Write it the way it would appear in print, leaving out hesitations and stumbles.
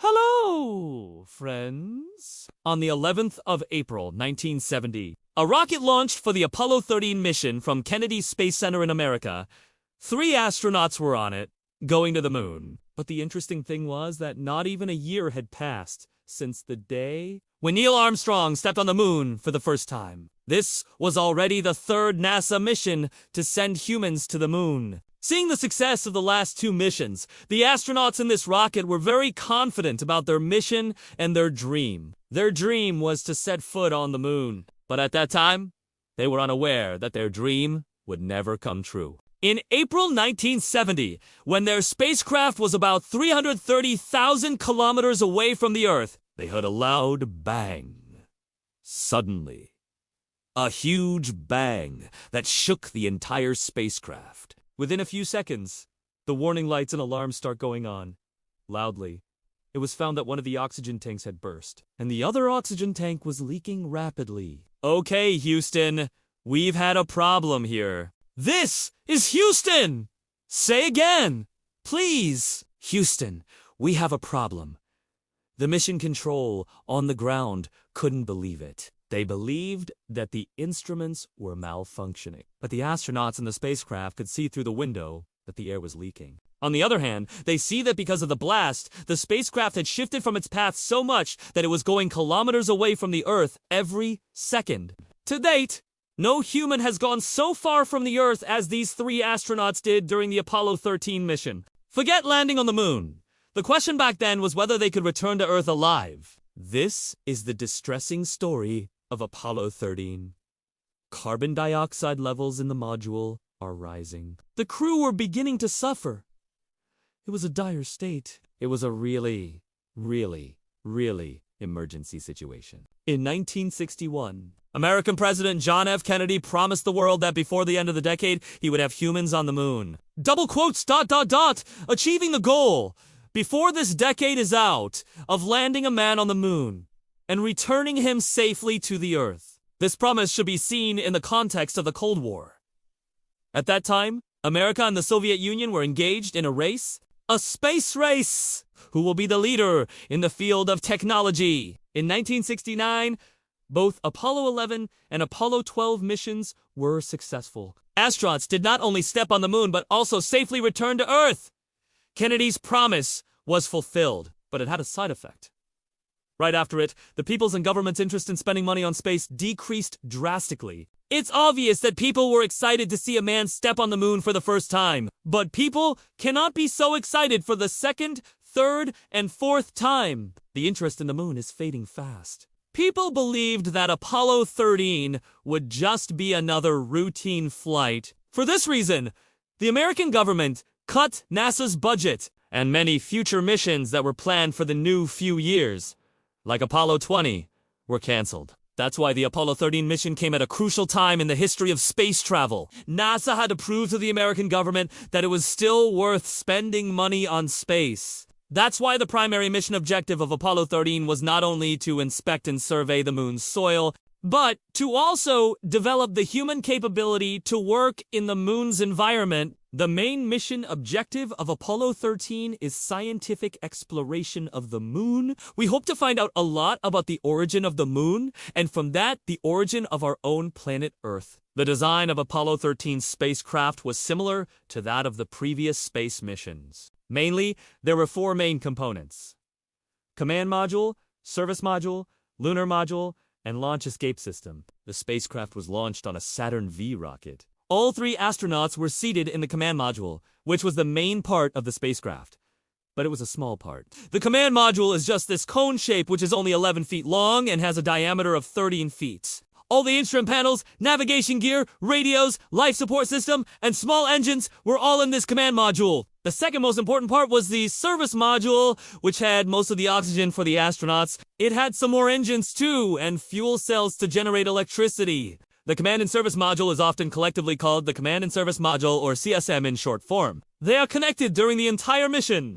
Hello, friends. On the 11th of April, 1970, a rocket launched for the Apollo 13 mission from Kennedy Space Center in America. 3 astronauts were on it, going to the moon. But the interesting thing was that not even a year had passed since the day when Neil Armstrong stepped on the moon for the first time. This was already the 3rd NASA mission to send humans to the moon. Seeing the success of the last 2 missions, the astronauts in this rocket were very confident about their mission and their dream. Their dream was to set foot on the moon. But at that time, they were unaware that their dream would never come true. In April 1970, when their spacecraft was about 330,000 kilometers away from the Earth, they heard a loud bang. Suddenly, a huge bang that shook the entire spacecraft. Within a few seconds, the warning lights and alarms start going on. Loudly, it was found that one of the oxygen tanks had burst, and the other oxygen tank was leaking rapidly. Okay, Houston, we've had a problem here. This is Houston! Say again, please. Houston, we have a problem. The mission control on the ground couldn't believe it. They believed that the instruments were malfunctioning, but the astronauts in the spacecraft could see through the window that the air was leaking. On the other hand, they see that because of the blast, the spacecraft had shifted from its path so much that it was going kilometers away from the Earth every second. To date, no human has gone so far from the Earth as these 3 astronauts did during the Apollo 13 mission. Forget landing on the moon. The question back then was whether they could return to Earth alive. This is the distressing story of Apollo 13. Carbon dioxide levels in the module are rising. The crew were beginning to suffer. It was a dire state. It was a really emergency situation. In 1961, American President John F. Kennedy promised the world that before the end of the decade, he would have humans on the moon. Double quotes, ... achieving the goal before this decade is out of landing a man on the moon and returning him safely to the Earth. This promise should be seen in the context of the Cold War. At that time, America and the Soviet Union were engaged in a space race. Who will be the leader in the field of technology? In 1969, both Apollo 11 and Apollo 12 missions were successful. Astronauts did not only step on the moon, but also safely return to Earth. Kennedy's promise was fulfilled, but it had a side effect. Right after it, the people's and government's interest in spending money on space decreased drastically. It's obvious that people were excited to see a man step on the moon for the first time, but people cannot be so excited for the 2nd, 3rd, and 4th time. The interest in the moon is fading fast. People believed that Apollo 13 would just be another routine flight. For this reason, the American government cut NASA's budget, and many future missions that were planned for the new few years, like Apollo 20, were canceled. That's why the Apollo 13 mission came at a crucial time in the history of space travel. NASA had to prove to the American government that it was still worth spending money on space. That's why the primary mission objective of Apollo 13 was not only to inspect and survey the moon's soil, but to also develop the human capability to work in the moon's environment. The main mission objective of Apollo 13 is scientific exploration of the moon. We hope to find out a lot about the origin of the moon, and from that, the origin of our own planet Earth. The design of Apollo 13's spacecraft was similar to that of the previous space missions. Mainly, there were 4 main components: command module, service module, lunar module, and launch escape system. The spacecraft was launched on a Saturn V rocket. All 3 astronauts were seated in the command module, which was the main part of the spacecraft. But it was a small part. The command module is just this cone shape, which is only 11 feet long and has a diameter of 13 feet. All the instrument panels, navigation gear, radios, life support system, and small engines were all in this command module. The second most important part was the service module, which had most of the oxygen for the astronauts. It had some more engines too, and fuel cells to generate electricity. The Command and Service Module is often collectively called the Command and Service Module, or CSM in short form. They are connected during the entire mission.